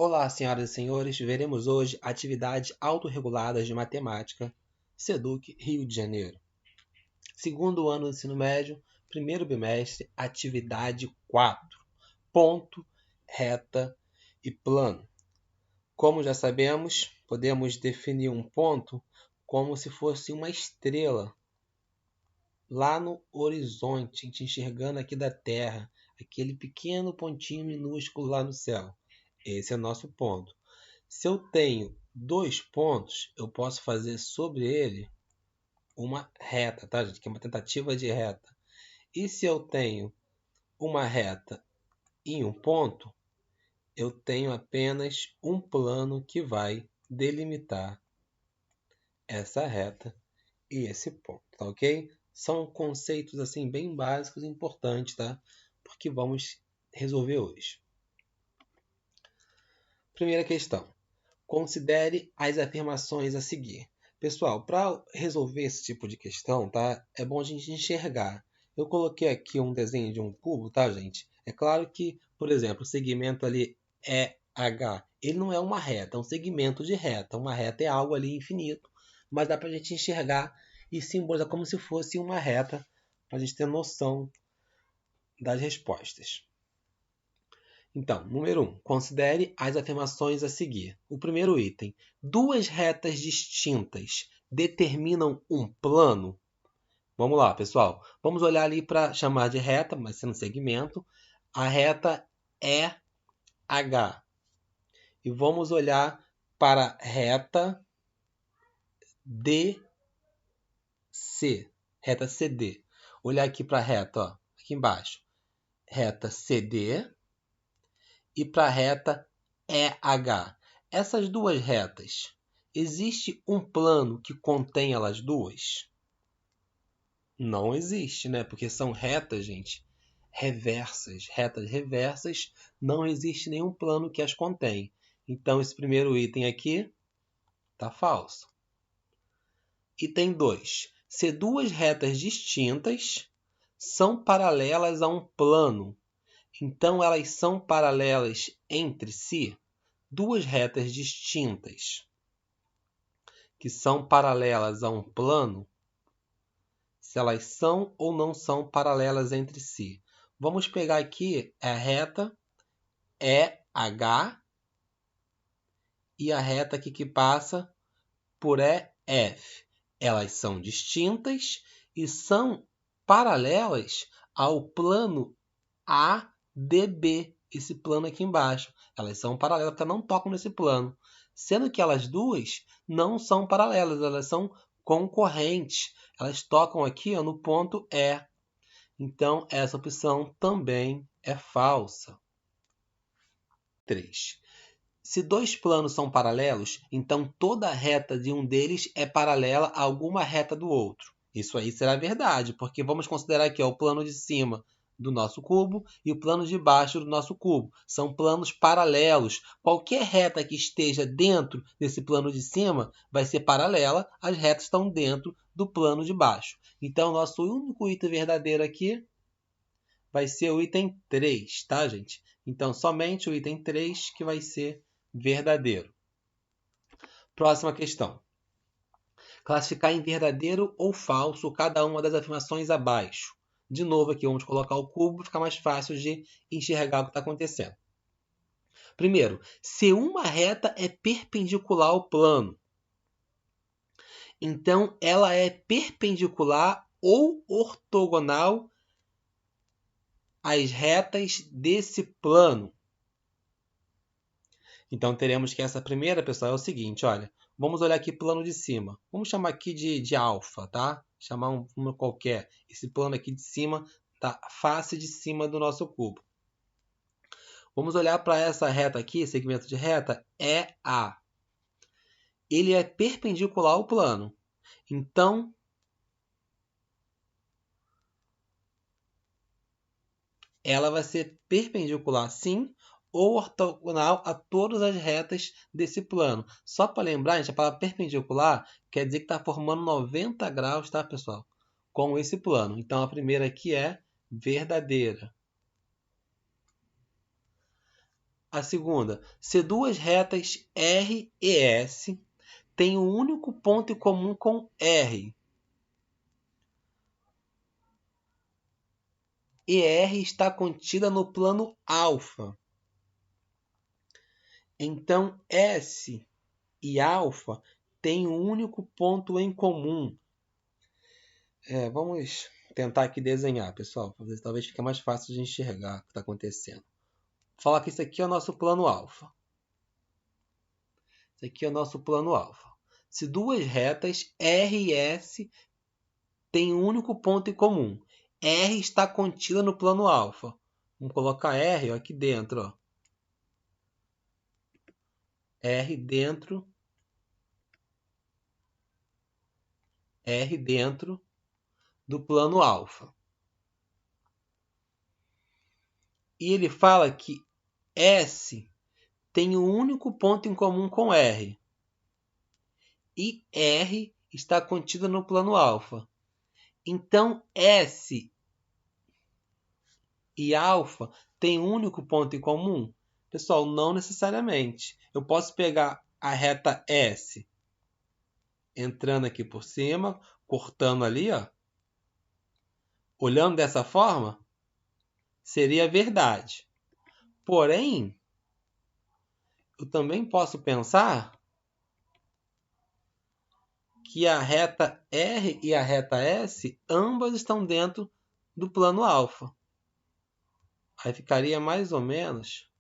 Olá, senhoras e senhores, veremos hoje atividades autorreguladas de matemática, SEDUC, Rio de Janeiro. Segundo ano do ensino médio, primeiro bimestre, atividade 4, ponto, reta e plano. Como já sabemos, podemos definir um ponto como se fosse uma estrela lá no horizonte, a gente enxergando aqui da Terra, aquele pequeno pontinho minúsculo lá no céu. Esse é o nosso ponto. Se eu tenho dois pontos, eu posso fazer sobre ele uma reta, tá, gente? Que é uma tentativa de reta. E se eu tenho uma reta e um ponto, eu tenho apenas um plano que vai delimitar essa reta e esse ponto, tá ok? São conceitos assim bem básicos e importantes, tá? Porque vamos resolver hoje. Primeira questão. Considere as afirmações a seguir. Pessoal, para resolver esse tipo de questão, tá? É bom a gente enxergar. Eu coloquei aqui um desenho de um cubo, tá, gente? É claro que, por exemplo, o segmento ali é H. Ele não é uma reta, é um segmento de reta. Uma reta é algo ali infinito, mas dá para a gente enxergar e simbolizar como se fosse uma reta, para a gente ter noção das respostas. Então, número 1. Considere as afirmações a seguir. O primeiro item. Duas retas distintas determinam um plano? Vamos lá, pessoal. Vamos olhar ali para chamar de reta, mas sendo segmento. A reta é H. E vamos olhar para a reta DC. Reta CD. Olhar aqui para a reta, ó, aqui embaixo. Reta CD. E para a reta EH. Essas duas retas, existe um plano que contém elas duas? Não existe, né? Porque são retas, gente, reversas. Retas reversas, não existe nenhum plano que as contém. Então, esse primeiro item aqui está falso. Item 2. Se duas retas distintas são paralelas a um plano, então elas são paralelas entre si? Duas retas distintas que são paralelas a um plano, se elas são ou não são paralelas entre si. Vamos pegar aqui a reta EH e a reta aqui que passa por EF. Elas são distintas e são paralelas ao plano ADB, esse plano aqui embaixo. Elas são paralelas porque não tocam nesse plano. Sendo que elas duas não são paralelas, elas são concorrentes. Elas tocam aqui, ó, no ponto E. Então, essa opção também é falsa. 3. Se dois planos são paralelos, então toda reta de um deles é paralela a alguma reta do outro. Isso aí será verdade, porque vamos considerar aqui, ó, o plano de cima do nosso cubo e o plano de baixo do nosso cubo. São planos paralelos. Qualquer reta que esteja dentro desse plano de cima vai ser paralela às retas que estão dentro do plano de baixo. Então, nosso único item verdadeiro aqui vai ser o item 3, tá, gente? Então, somente o item 3 que vai ser verdadeiro. Próxima questão. Classificar em verdadeiro ou falso cada uma das afirmações abaixo. De novo aqui, vamos colocar o cubo para ficar mais fácil de enxergar o que está acontecendo. Primeiro, se uma reta é perpendicular ao plano, então ela é perpendicular ou ortogonal às retas desse plano. Então, teremos que essa primeira, pessoal, é o seguinte, olha. Vamos olhar aqui plano de cima. Vamos chamar aqui de alfa, tá? Chamar uma qualquer. Esse plano aqui de cima, da face de cima do nosso cubo. Vamos olhar para essa reta aqui, segmento de reta, EA. Ele é perpendicular ao plano. Então, ela vai ser perpendicular, sim, ou ortogonal a todas as retas desse plano. Só para lembrar, gente, a palavra perpendicular quer dizer que está formando 90 graus, tá, pessoal? Com esse plano. Então, a primeira aqui é verdadeira. A segunda, se duas retas R e S têm um único ponto em comum com R, e R está contida no plano alfa, então S e alfa têm um único ponto em comum. Vamos tentar aqui desenhar, pessoal, talvez fique mais fácil de enxergar o que está acontecendo. Vou falar que isso aqui é o nosso plano alfa. Isso aqui é o nosso plano alfa. Se duas retas R e S têm um único ponto em comum, R está contida no plano alfa. Vamos colocar R aqui dentro. Ó. R dentro do plano alfa. E ele fala que S tem um único ponto em comum com R. E R está contida no plano alfa. Então, S e alfa têm um único ponto em comum? Pessoal, não necessariamente. Eu posso pegar a reta S, entrando aqui por cima, cortando ali, ó. Olhando dessa forma, seria verdade. Porém, eu também posso pensar que a reta R e a reta S, ambas estão dentro do plano alfa. Aí ficaria mais ou menos,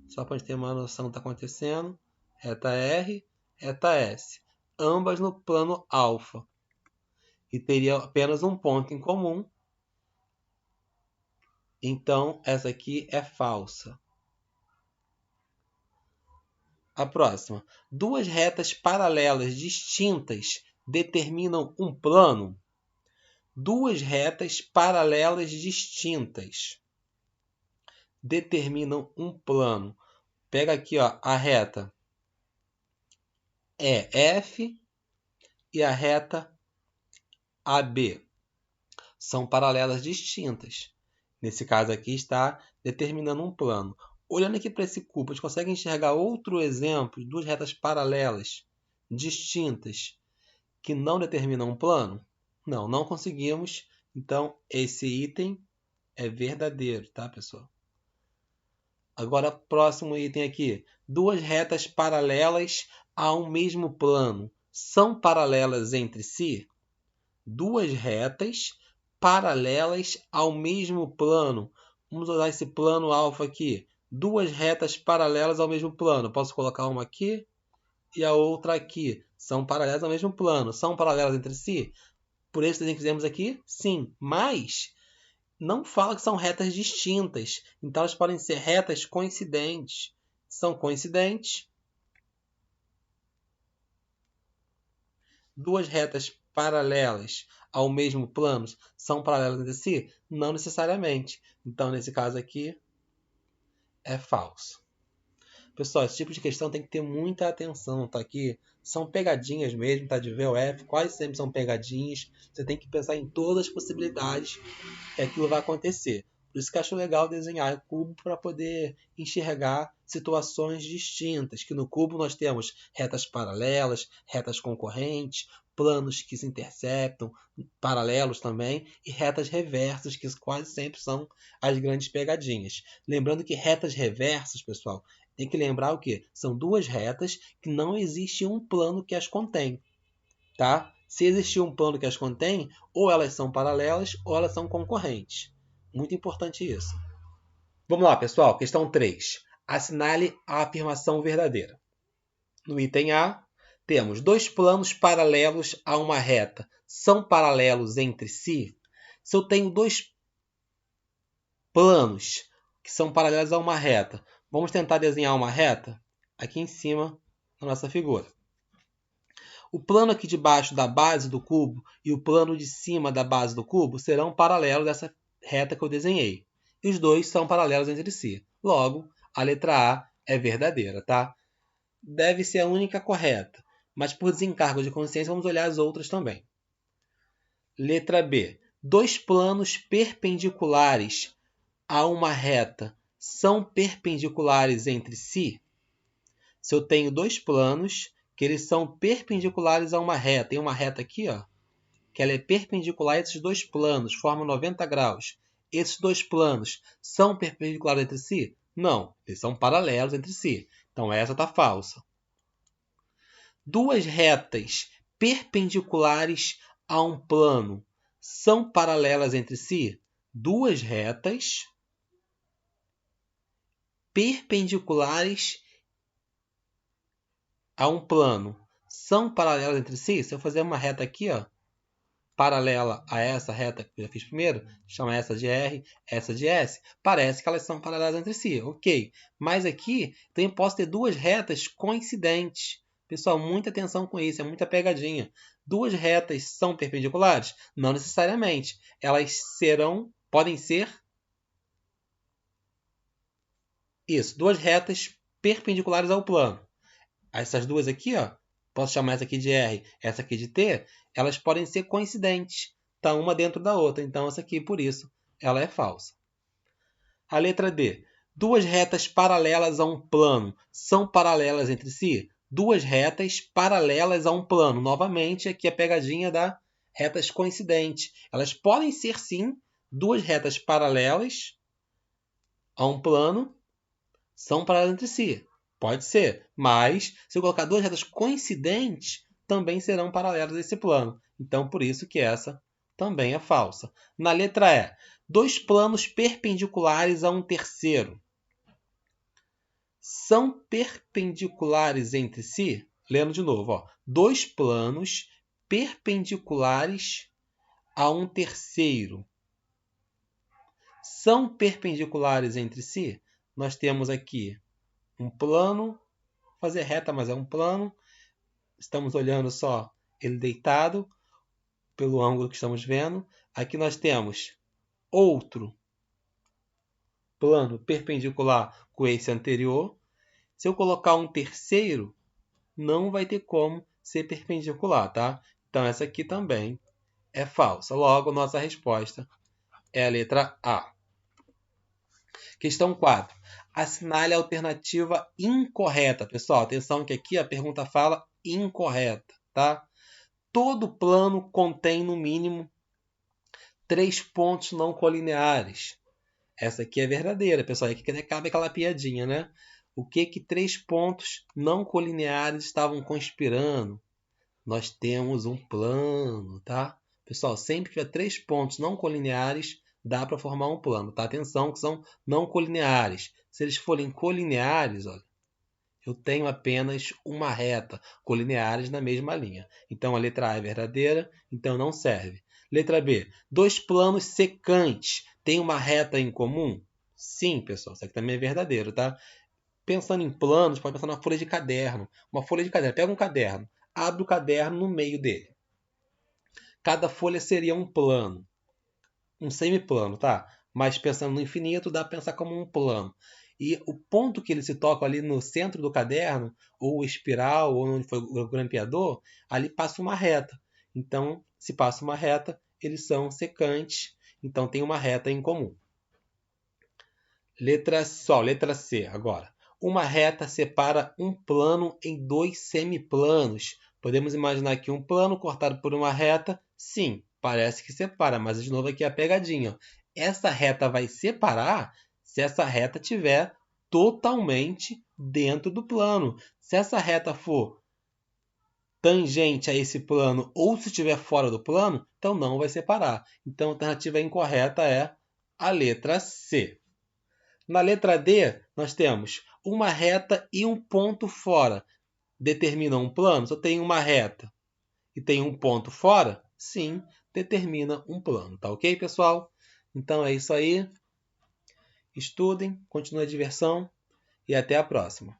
só para a gente ter uma noção do que está acontecendo, reta R, reta S, ambas no plano alfa. E teria apenas um ponto em comum. Então, essa aqui é falsa. A próxima. Duas retas paralelas distintas determinam um plano. Duas retas paralelas distintas determinam um plano. Pega aqui, ó, a reta EF e a reta AB. São paralelas distintas. Nesse caso aqui está determinando um plano. Olhando aqui para esse cubo, a gente consegue enxergar outro exemplo de duas retas paralelas distintas que não determinam um plano? Não, não conseguimos. Então, esse item é verdadeiro, tá, pessoal? Agora, próximo item aqui. Duas retas paralelas a um mesmo plano são paralelas entre si? Duas retas paralelas ao mesmo plano. Vamos usar esse plano alfa aqui. Duas retas paralelas ao mesmo plano. Posso colocar uma aqui e a outra aqui. São paralelas ao mesmo plano. São paralelas entre si? Por esse desenho que fizemos aqui, sim. Mas não fala que são retas distintas. Então elas podem ser retas coincidentes. São coincidentes. Duas retas paralelas ao mesmo plano são paralelas entre si? Não necessariamente. Então, nesse caso aqui, é falso. Pessoal, esse tipo de questão tem que ter muita atenção, tá? Aqui são pegadinhas mesmo, tá? De VOF, quase sempre são pegadinhas. Você tem que pensar em todas as possibilidades que aquilo vai acontecer. Por isso que eu acho legal desenhar o cubo para poder enxergar situações distintas. Que no cubo nós temos retas paralelas, retas concorrentes, planos que se interceptam, paralelos também, e retas reversas, que quase sempre são as grandes pegadinhas. Lembrando que retas reversas, pessoal, tem que lembrar o quê? São duas retas que não existe um plano que as contém. Tá? Se existir um plano que as contém, ou elas são paralelas ou elas são concorrentes. Muito importante isso. Vamos lá, pessoal. Questão 3. Assinale a afirmação verdadeira. No item A, temos dois planos paralelos a uma reta. São paralelos entre si? Se eu tenho dois planos que são paralelos a uma reta, vamos tentar desenhar uma reta aqui em cima na nossa figura. O plano aqui de baixo da base do cubo e o plano de cima da base do cubo serão paralelos dessa reta que eu desenhei. E os dois são paralelos entre si. Logo, a letra A é verdadeira, tá? Deve ser a única correta, mas por desencargo de consciência vamos olhar as outras também. Letra B. Dois planos perpendiculares a uma reta são perpendiculares entre si? Se eu tenho dois planos que eles são perpendiculares a uma reta, tem uma reta aqui, ó, que ela é perpendicular a esses dois planos, forma 90 graus. Esses dois planos são perpendiculares entre si? Não, eles são paralelos entre si. Então essa está falsa. Duas retas perpendiculares a um plano são paralelas entre si? Duas retas perpendiculares a um plano são paralelas entre si? Se eu fazer uma reta aqui, ó, paralela a essa reta que eu já fiz primeiro, chama essa de R, essa de S, parece que elas são paralelas entre si, ok. Mas aqui, também posso ter duas retas coincidentes. Pessoal, muita atenção com isso, é muita pegadinha. Duas retas são perpendiculares? Não necessariamente. Elas podem ser isso, duas retas perpendiculares ao plano. Essas duas aqui, ó, posso chamar essa aqui de R, essa aqui de T, elas podem ser coincidentes. Está uma dentro da outra. Então, essa aqui, por isso, ela é falsa. A letra D. Duas retas paralelas a um plano são paralelas entre si? Duas retas paralelas a um plano. Novamente, aqui a pegadinha da retas coincidentes. Elas podem ser, sim, duas retas paralelas a um plano, são paralelas entre si. Pode ser, mas se eu colocar duas retas coincidentes, também serão paralelas a esse plano. Então, por isso que essa também é falsa. Na letra E, dois planos perpendiculares a um terceiro são perpendiculares entre si? Lendo de novo, ó. Dois planos perpendiculares a um terceiro são perpendiculares entre si? Nós temos aqui um plano, fazer reta, mas é um plano. Estamos olhando só ele deitado, pelo ângulo que estamos vendo. Aqui nós temos outro plano perpendicular com esse anterior. Se eu colocar um terceiro, não vai ter como ser perpendicular, tá? Então essa aqui também é falsa. Logo, nossa resposta é a letra A. Questão 4. Assinale a alternativa incorreta. Pessoal, atenção que aqui a pergunta fala incorreta, tá? Todo plano contém, no mínimo, 3 pontos não colineares. Essa aqui é verdadeira, pessoal. Aqui cabe aquela piadinha, né? O que 3 pontos não colineares estavam conspirando? Nós temos um plano, tá? Pessoal, sempre que tiver 3 pontos não colineares, dá para formar um plano, tá? Atenção que são não colineares. Se eles forem colineares, olha, eu tenho apenas uma reta, colineares na mesma linha. Então a letra A é verdadeira, então não serve. Letra B. Dois planos secantes têm uma reta em comum? Sim, pessoal, isso aqui também é verdadeiro, tá? Pensando em planos, pode pensar numa folha de caderno. Uma folha de caderno, pega um caderno, abre o caderno no meio dele. Cada folha seria um plano, um semiplano, tá? Mas pensando no infinito, dá para pensar como um plano. E o ponto que ele se toca ali no centro do caderno, ou espiral, ou onde foi o grampeador, ali passa uma reta. Então, se passa uma reta, eles são secantes, então tem uma reta em comum. Letra C agora. Uma reta separa um plano em dois semiplanos. Podemos imaginar aqui um plano cortado por uma reta? Sim, parece que separa, mas de novo aqui a pegadinha. Essa reta vai separar se essa reta estiver totalmente dentro do plano. Se essa reta for tangente a esse plano ou se estiver fora do plano, então não vai separar. Então a alternativa incorreta é a letra C. Na letra D, nós temos uma reta e um ponto fora. Determina um plano? Se eu tenho uma reta e tenho um ponto fora, sim, determina um plano. Tá ok, pessoal? Então é isso aí. Estudem, continue a diversão e até a próxima.